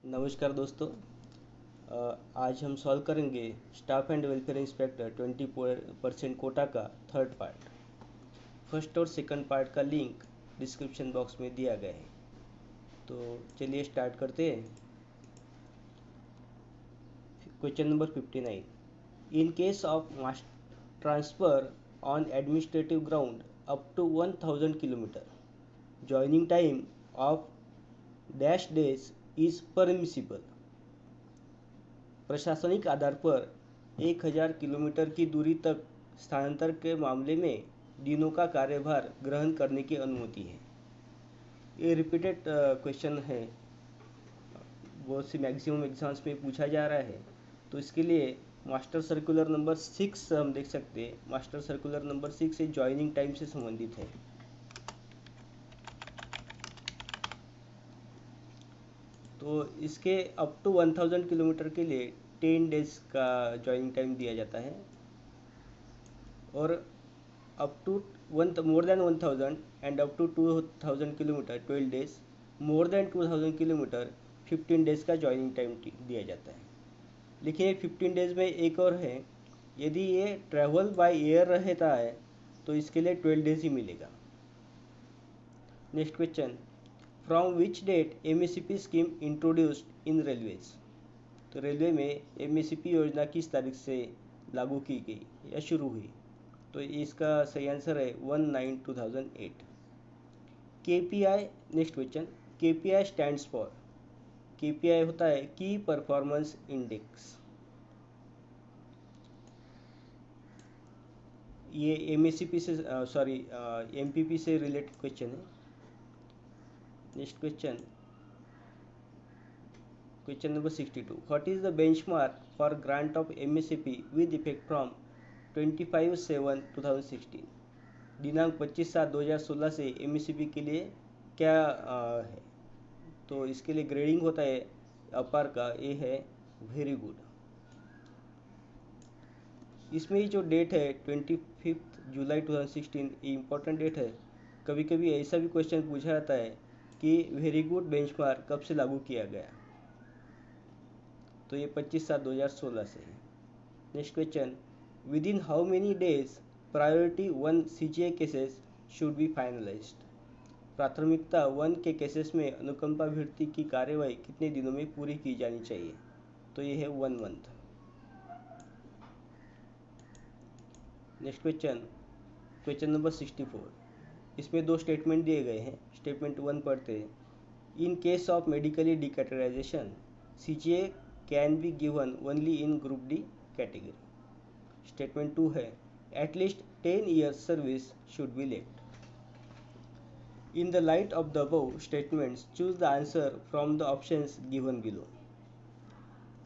नमस्कार दोस्तों। आज हम सॉल्व करेंगे staff and welfare inspector 20% quota का थर्ड पार्ट। फर्स्ट और सेकंड पार्ट का लिंक डिस्क्रिप्शन बॉक्स में दिया गया है। तो चलिए स्टार्ट करते हैं। Question number 59। In case of mass transfer on administrative ground up to 1000 kilometre, joining time of dash days is permissible. प्रशासनिक आधार पर 1000 किलोमीटर की दूरी तक स्थानांतरण के मामले में दिनों का कार्यभार ग्रहण करने की अनुमति है। ये रिपीटेड क्वेश्चन है, बहुत सी मैक्सिमम एग्जाम्स में पूछा जा रहा है। तो इसके लिए मास्टर सर्कुलर नंबर 6 हम देख सकते हैं। Master circular number 6 joining time से संबंधित है। तो इसके अप टू 1000 किलोमीटर के लिए 10 डेज का जॉइनिंग टाइम दिया जाता है, और up to one more than 1000 and up to 2000 kilometre 12 days, more than 2000 kilometre 15 days का जॉइनिंग टाइम दिया जाता है। लेकिन ये 15 डेज में एक और है, यदि ये ट्रैवल बाय एयर रहता है तो इसके लिए 12 डेज ही मिलेगा। Next question, from which date MSCP scheme introduced in railways. तो रेलवे में एमएससीपी योजना किस तारीख से लागू की गई या शुरू हुई। तो इसका सही आंसर है 19/2008। KPI, next question, KPI stands for. KPI होता है की परफॉर्मेंस इंडेक्स। ये एमएससीपी से एमपीपी से रिलेटेड क्वेश्चन है। Next question, question number 62। What is the benchmark for grant of MSCP with effect from 25/7/2016। दिनांक 25/7/2016 से एमएससीपी के लिए क्या है। तो इसके लिए ग्रेडिंग होता है अपार का, ए है वेरी गुड। इसमें जो डेट है 25 जुलाई 2016, ये इम्पोर्टेंट डेट है। कभी कभी ऐसा भी क्वेश्चन पूछा जाता है कि वेरी गुड बेंचमार्क कब से लागू किया गया। तो ये 25/7/2016 से है। Next question, with in how many days priority 1 CGI cases should be finalised. प्राथमिकता 1 के केसेस में अनुकंपा भर्ती की कार्यवाही कितने दिनों में पूरी की जानी चाहिए। तो ये है 1 month. Next question, question number 64। इसमें दो स्टेटमेंट दिए गए हैं। स्टेटमेंट 1 पढ़ते हैं। In case of medically decategorisation, CGA can be given only in group D category. Statement 2 है at least 10 years service should be left. In the light of the above statements choose the answer from the options given below.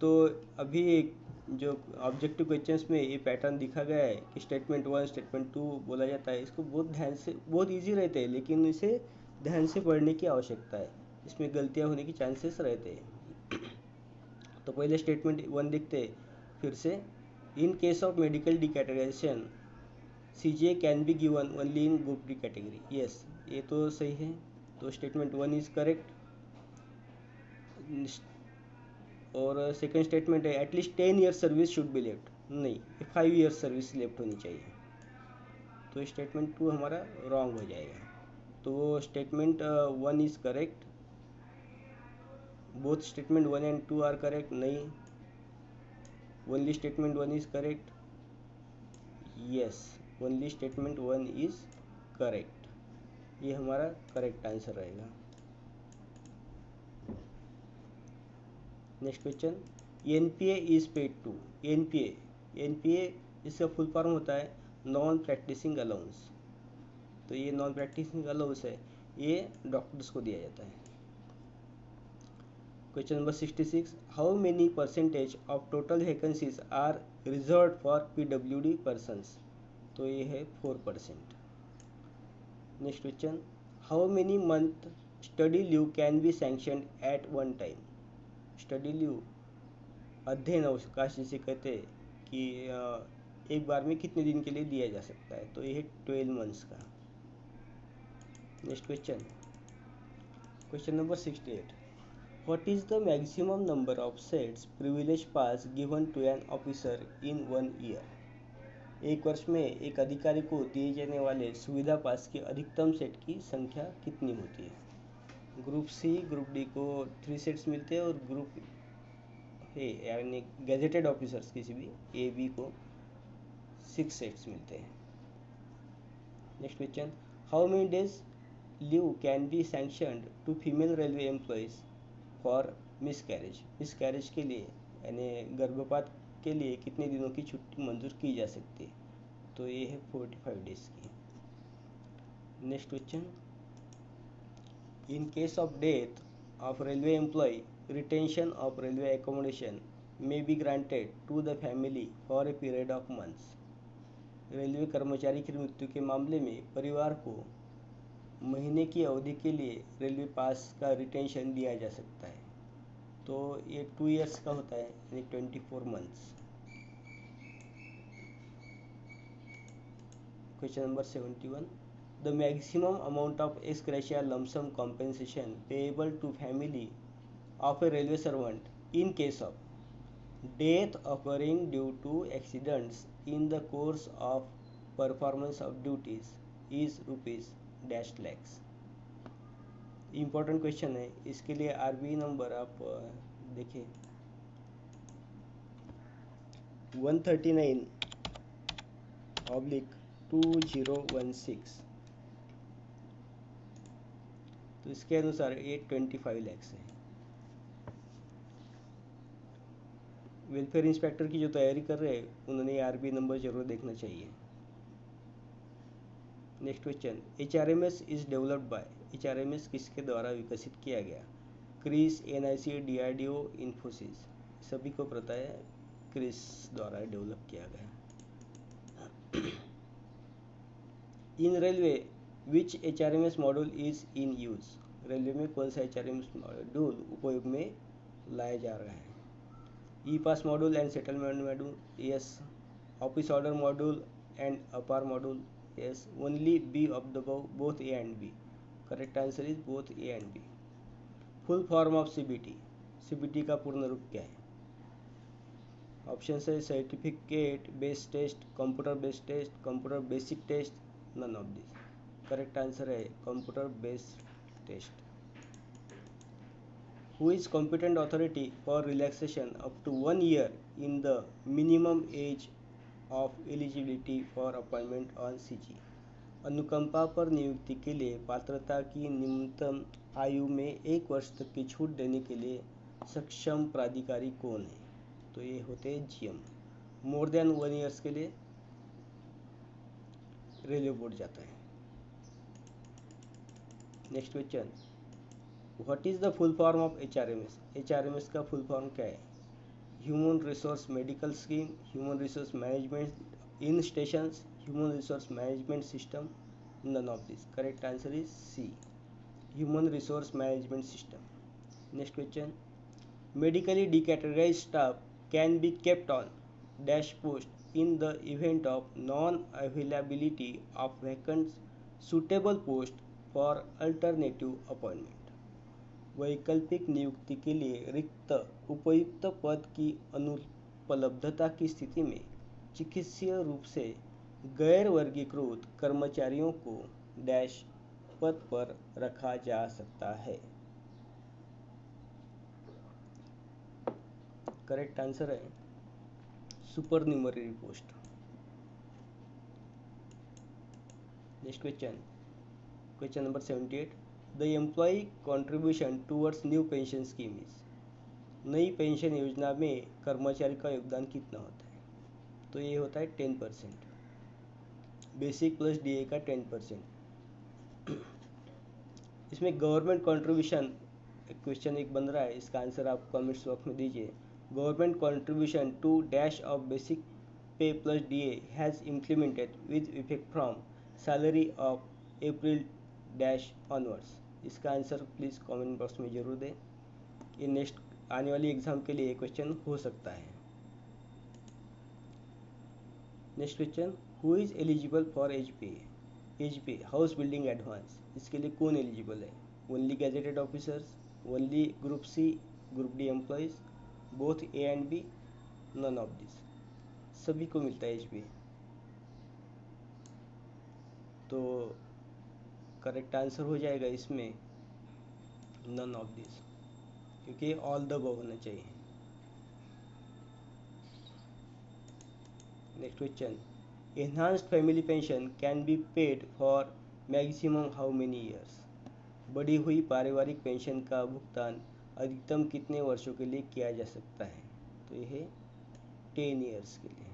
तो अभी एक जो objective questions में ये pattern दिखा गया है कि स्टेटमेंट 1 स्टेटमेंट 2 बोला जाता है। इसको बहुत ध्यान से, बहुत इजी रहते हैं, लेकिन इसे ध्यान से पढ़ने की आवश्यकता है। इसमें गलतियां होने की चांसेस रहते हैं। तो पहले स्टेटमेंट 1 देखते हैं फिर से। In case of medical decategorisation, CGA can be given only in group D category. Yes, ये तो सही है। तो स्टेटमेंट 1 इज करेक्ट। और सेकंड स्टेटमेंट है at least 10 years service should be left. नहीं, 5 years सर्विस लेफ्ट होनी चाहिए। तो स्टेटमेंट 2 हमारा रॉन्ग हो जाएगा। तो statement 1 is correct. Both statement 1 and 2 are correct. नहीं, only statement 1 is correct. Yes, only statement 1 is correct. ये हमारा करेक्ट आंसर रहेगा। Next question, NPA is paid to. NPA इसका फुल फॉर्म होता है नॉन प्रैक्टिसिंग अलाउंस। तो ये non practising allowance है, ये डॉक्टर्स को दिया जाता है। Question number 66। How many percentage of total vacancies are reserve for PWD persons. तो ये है 4%। Next question, how many month study leave can be sanctioned at one time. Study leave, अध्ययन अवकाश जिसे कहते हैं, कि एक बार में कितने दिन के लिए दिया जा सकता है। तो ये है 12 मंथ्स का। Next question, question number 68। What is the maximum number of sets privilege pass given to an officer in 1 year? एक वर्ष में एक अधिकारी को दिए जाने वाले सुविधा पास के अधिकतम सेट की संख्या कितनी होती है? ग्रुप सी ग्रुप डी को 3 सेट्स मिलते हैं और ग्रुप ए यानी गैजेटेड ऑफिसर्स किसी भी ए बी को 6 सेट्स मिलते हैं। Next question, how many days leave can be sanctioned to female railway employees for miscarriage? Miscarriage के लिए यानी गर्भपात के लिए कितने दिनों की छुट्टी मंजूर की जा सकती है? तो ये है 45 डेज की। Next question, in case of death of railway employee retention of railway accommodation may be granted to the family for a period of months. Railway कर्मचारी की मृत्यु के मामले में परिवार को महीने की अवधि के लिए रेलवे पास का रिटेंशन दिया जा सकता है। तो ये 2 ईयर्स का होता है यानी 24 months. Question number 71, the maximum amount of ex gratia lump sum compensation payable to family of a railway servant in case of death occurring due to accidents in the course of performance of duties is rupees dash lakhs। Important question है, इसके लिए RB number आप देखिए 139/2016। तो इसके अनुसार ये 25 लैक्स है। वेलफेयर इंस्पेक्टर की जो तैयारी कर रहे हैं उन्होंने आरबी नंबर जरूर देखना चाहिए। Next question, HRMS is developed by. HRMS किसके द्वारा विकसित किया गया? CRIS, NIC, DRDO, Infosys. सभी को पता है क्रिस द्वारा डेवलप किया गया। In railway which HRMS module is in use? Railway में कौन सा HRMS मॉड्यूल उपयोग में लाया जा रहा है? E pass module and settlement module, yes. Office order module and APAR module, yes. Only B of the both A and B, correct answer is both A and B. Full form of CBT, CBT का पूर्ण रूप क्या है? Option है certificate based test, computer based test, computer basic test, none of this. Correct answer है computer based test. Who is competent authority for relaxation up to 1 year in the minimum age of eligibility for appointment on CG? अनुकंपा पर नियुक्ति के लिए पात्रता की न्यूनतम आयु में 1 वर्ष तक की छूट देने के लिए सक्षम प्राधिकारी कौन है? तो ये होते हैं GM। मोर देन 1 ईयर्स के लिए रेलवे बोर्ड जाता है। Next question, what is the full form of HRMS? HRMS का फुल फॉर्म क्या है? Human resource medical scheme, human resource management in stations, human resource management system, none of this. Correct answer is C, human resource management system. Next question, medically decategorise staff can be kept on dash post in the event of non availability of vacant suitable post for alternative appointment. वैकल्पिक नियुक्ति के लिए रिक्त उपयुक्त पद की अनुपलब्धता की स्थिति में चिकित्सीय रूप से गैर वर्गीकृत कर्मचारियों को डैश पद पर रखा जा सकता है। करेक्ट आंसर है supernumerary post. Next question, question number 78, the employee contribution towards new pension scheme is. नई पेंशन योजना में कर्मचारी का योगदान कितना होता है? तो ये होता है 10%, बेसिक प्लस DA का 10%। इसमें गवर्नमेंट कॉन्ट्रीब्यूशन क्वेश्चन एक बन रहा है, इसका आंसर आप कमेंट्स बॉक्स में दीजिए। Government contribution to dash of basic pay plus DA has implemented with effect from salary of April dash onwards. इसका आंसर प्लीज़ कमेंट बॉक्स में जरूर दें, ये नेक्स्ट आने वाली एग्जाम के लिए क्वेश्चन हो सकता है। Next question, who is eligible for HPA? House building advance, इसके लिए कौन एलिजिबल है? Only gazetted officers, only group C, group D employees, both A and B, none of this. सभी को मिलता है एचबीए। तो करेक्ट आंसर हो जाएगा इसमें नन ऑफ दिस, क्योंकि ऑल द अबव होना चाहिए। Next question, enhanced family pension can be paid for maximum how many years? बढ़ी हुई पारिवारिक पेंशन का भुगतान अधिकतम कितने वर्षों के लिए किया जा सकता है? तो यह 10 ईयर्स के लिए।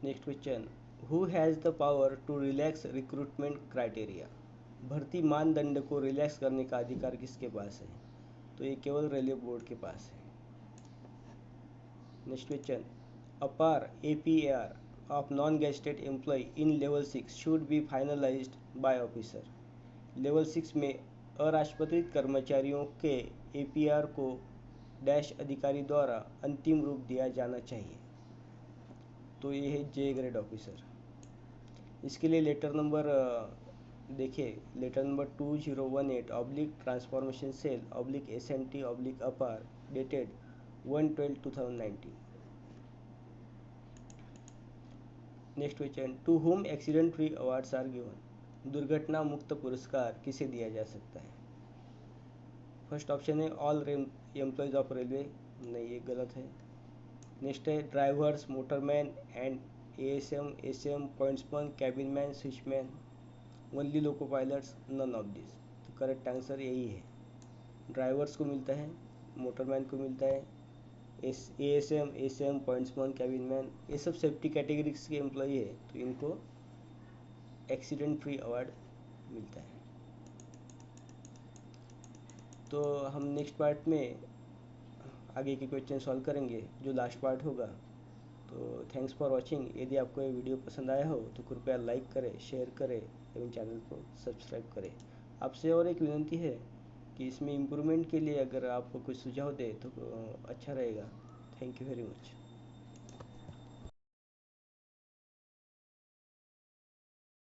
Next question, who has the power to relax recruitment criteria? भर्ती मानदंड को रिलैक्स करने का अधिकार किसके पास है? तो ये केवल रेलवे बोर्ड के पास है। Next question, APAR APAR of non gazetted employee in level 6 should be finalised by officer. Level 6 में अराजपत्रित कर्मचारियों के APR को डैश अधिकारी द्वारा अंतिम रूप दिया जाना चाहिए। तो ये है जे ग्रेड ऑफिसर। इसके लिए लेटर नंबर देखिए, letter number 2018 transformation cell SMT APAR dated 1/12/2019। Next question, to whom accident free awards are given? दुर्घटना मुक्त पुरस्कार किसे दिया जा सकता है? फर्स्ट ऑप्शन है ऑल एम्प्लॉयज ऑफ रेलवे, नहीं ये गलत है। नेक्स्ट है drivers, motorman and ASM pointsman, cabin man, switchman, only loco pilots, none of this. तो करेक्ट आंसर यही है, ड्राइवर्स को मिलता है, मोटरमैन को मिलता है, ASM पॉइंट्समैन, कैबिन मैन, ये सब सेफ्टी कैटेगरीज के एम्प्लॉई है, तो इनको एक्सीडेंट फ्री अवार्ड मिलता है। तो हम नेक्स्ट पार्ट में आगे के क्वेश्चन सॉल्व करेंगे, जो लास्ट पार्ट होगा। तो थैंक्स फॉर वॉचिंग। यदि आपको ये वीडियो पसंद आया हो तो कृपया लाइक करें, शेयर करें एवं चैनल को सब्सक्राइब करें। आपसे और एक विनती है कि इसमें इम्प्रूवमेंट के लिए अगर आपको कुछ सुझाव दे तो अच्छा रहेगा। Thank you very much.